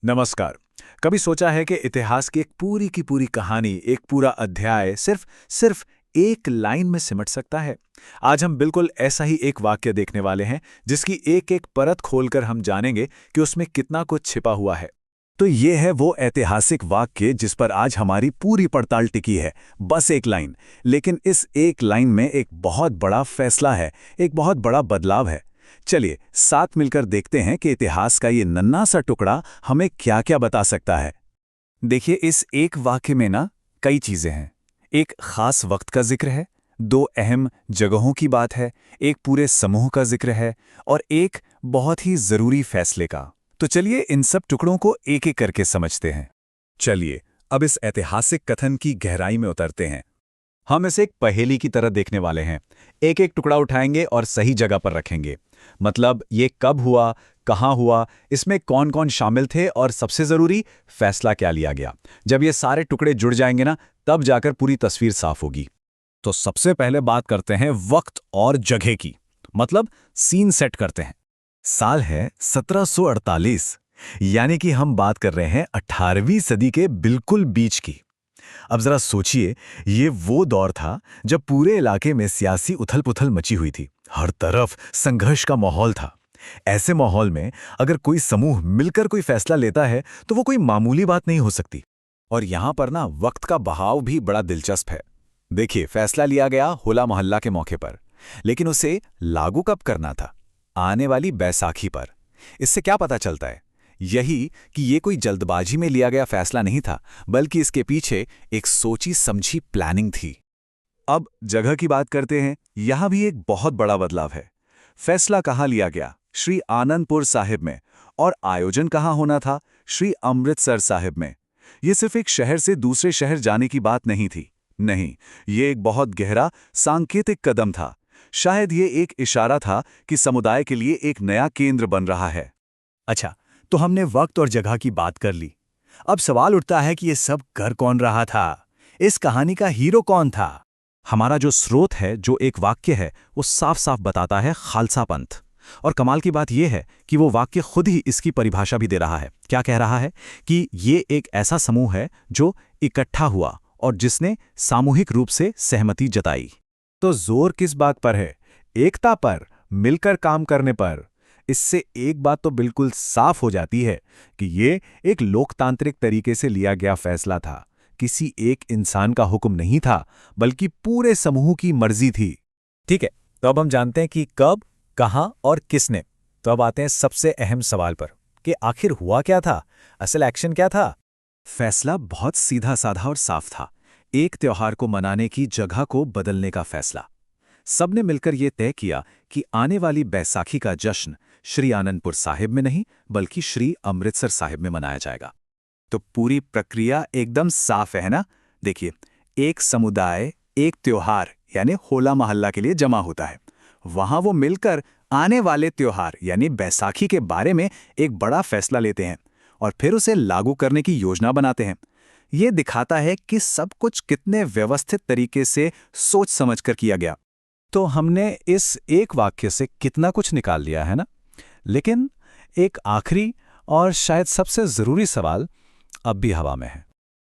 नमस्कार। कभी सोचा है कि इतिहास की एक पूरी की पूरी कहानी, एक पूरा अध्याय सिर्फ सिर्फ एक लाइन में सिमट सकता है? आज हम बिल्कुल ऐसा ही एक वाक्य देखने वाले हैं, जिसकी एक एक परत खोलकर हम जानेंगे कि उसमें कितना कुछ छिपा हुआ है। तो ये है वो ऐतिहासिक वाक्य जिस पर आज हमारी पूरी पड़ताल टिकी है। बस एक लाइन, लेकिन इस एक लाइन में एक बहुत बड़ा फैसला है, एक बहुत बड़ा बदलाव है। चलिए साथ मिलकर देखते हैं कि इतिहास का ये नन्हा सा टुकड़ा हमें क्या क्या बता सकता है। देखिए, इस एक वाक्य में ना कई चीजें हैं। एक खास वक्त का जिक्र है, दो अहम जगहों की बात है, एक पूरे समूह का जिक्र है और एक बहुत ही जरूरी फैसले का। तो चलिए इन सब टुकड़ों को एक एक करके समझते हैं। चलिए अब इस ऐतिहासिक कथन की गहराई में उतरते हैं। हम इसे एक पहेली की तरह देखने वाले हैं। एक एक टुकड़ा उठाएंगे और सही जगह पर रखेंगे। मतलब ये कब हुआ, कहाँ हुआ, इसमें कौन कौन शामिल थे और सबसे जरूरी फैसला क्या लिया गया। जब ये सारे टुकड़े जुड़ जाएंगे ना, तब जाकर पूरी तस्वीर साफ होगी। तो सबसे पहले बात करते हैं वक्त और जगह की, मतलब सीन सेट करते हैं। साल है 1748, यानी कि हम बात कर रहे हैं 18वीं सदी के बिल्कुल बीच की। अब जरा सोचिए, ये वो दौर था जब पूरे इलाके में सियासी उथल-पुथल मची हुई थी। हर तरफ संघर्ष का माहौल था। ऐसे माहौल में अगर कोई समूह मिलकर कोई फैसला लेता है तो वो कोई मामूली बात नहीं हो सकती। और यहां पर ना वक्त का बहाव भी बड़ा दिलचस्प है। देखिए, फैसला लिया गया होला मोहल्ला के मौके पर, लेकिन उसे लागू कब करना था? आने वाली बैसाखी पर। इससे क्या पता चलता है? यही कि ये कोई जल्दबाजी में लिया गया फैसला नहीं था, बल्कि इसके पीछे एक सोची समझी प्लानिंग थी। अब जगह की बात करते हैं। यहां भी एक बहुत बड़ा बदलाव है। फैसला कहाँ लिया गया? श्री आनंदपुर साहिब में। और आयोजन कहाँ होना था? श्री अमृतसर साहिब में। यह सिर्फ एक शहर से दूसरे शहर जाने की बात नहीं थी। नहीं, ये एक बहुत गहरा सांकेतिक कदम था। शायद ये एक इशारा था कि समुदाय के लिए एक नया केंद्र बन रहा है। अच्छा, तो हमने वक्त और जगह की बात कर ली। अब सवाल उठता है कि ये सब कर कौन रहा था? इस कहानी का हीरो कौन था? हमारा जो स्रोत है, जो एक वाक्य है, वो साफ साफ बताता है खालसा पंथ। और कमाल की बात यह है कि वो वाक्य खुद ही इसकी परिभाषा भी दे रहा है। क्या कह रहा है? कि ये एक ऐसा समूह है जो इकट्ठा हुआ और जिसने सामूहिक रूप से सहमति जताई। तो जोर किस बात पर है? एकता पर, मिलकर काम करने पर। इससे एक बात तो बिल्कुल साफ हो जाती है कि ये एक लोकतांत्रिक तरीके से लिया गया फैसला था। किसी एक इंसान का हुक्म नहीं था, बल्कि पूरे समूह की मर्जी थी। ठीक है, तो अब हम जानते हैं कि कब, कहां और किसने। तो अब आते हैं सबसे अहम सवाल पर कि आखिर हुआ क्या था? असल एक्शन क्या था? फैसला बहुत सीधा साधा और साफ था। एक त्योहार को मनाने की जगह को बदलने का फैसला। सबने मिलकर यह तय किया कि आने वाली बैसाखी का जश्न श्री आनंदपुर साहिब में नहीं, बल्कि श्री अमृतसर साहिब में मनाया जाएगा। तो पूरी प्रक्रिया एकदम साफ है ना? देखिए, एक समुदाय एक त्योहार यानी होला मोहल्ला के लिए जमा होता है। वहां वो मिलकर आने वाले त्योहार यानी बैसाखी के बारे में एक बड़ा फैसला लेते हैं और फिर उसे लागू करने की योजना बनाते हैं। ये दिखाता है कि सब कुछ कितने व्यवस्थित तरीके से सोच समझकर किया गया। तो हमने इस एक वाक्य से कितना कुछ निकाल लिया है ना? लेकिन एक आखिरी और शायद सबसे जरूरी सवाल अब भी हवा में है।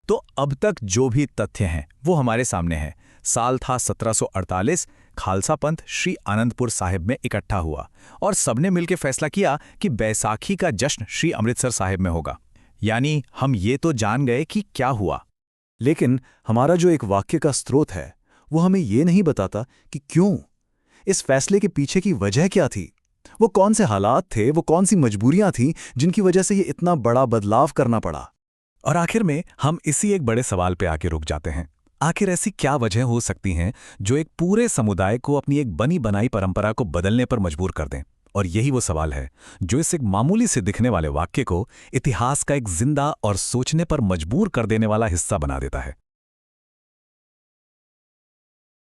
तो अब तक जो भी तथ्य हैं वो हमारे सामने हैं। साल था 1748, खालसा पंथ श्री आनंदपुर साहिब में इकट्ठा हुआ और सबने मिलकर फैसला किया कि बैसाखी का जश्न श्री अमृतसर साहिब में होगा। यानी हम ये तो जान गए कि क्या हुआ, लेकिन हमारा जो एक वाक्य का स्रोत है वो हमें ये नहीं बताता कि क्यों, इस फैसले के पीछे की वजह क्या थी। वो कौन से हालात थे, वो कौन सी मजबूरियां थीं जिनकी वजह से ये इतना बड़ा बदलाव करना पड़ा। और आखिर में हम इसी एक बड़े सवाल पे आके रुक जाते हैं। आखिर ऐसी क्या वजह हो सकती हैं जो एक पूरे समुदाय को अपनी एक बनी बनाई परंपरा को बदलने पर मजबूर कर दें? और यही वो सवाल है जो इस एक मामूली से दिखने वाले वाक्य को इतिहास का एक जिंदा और सोचने पर मजबूर कर देने वाला हिस्सा बना देता है।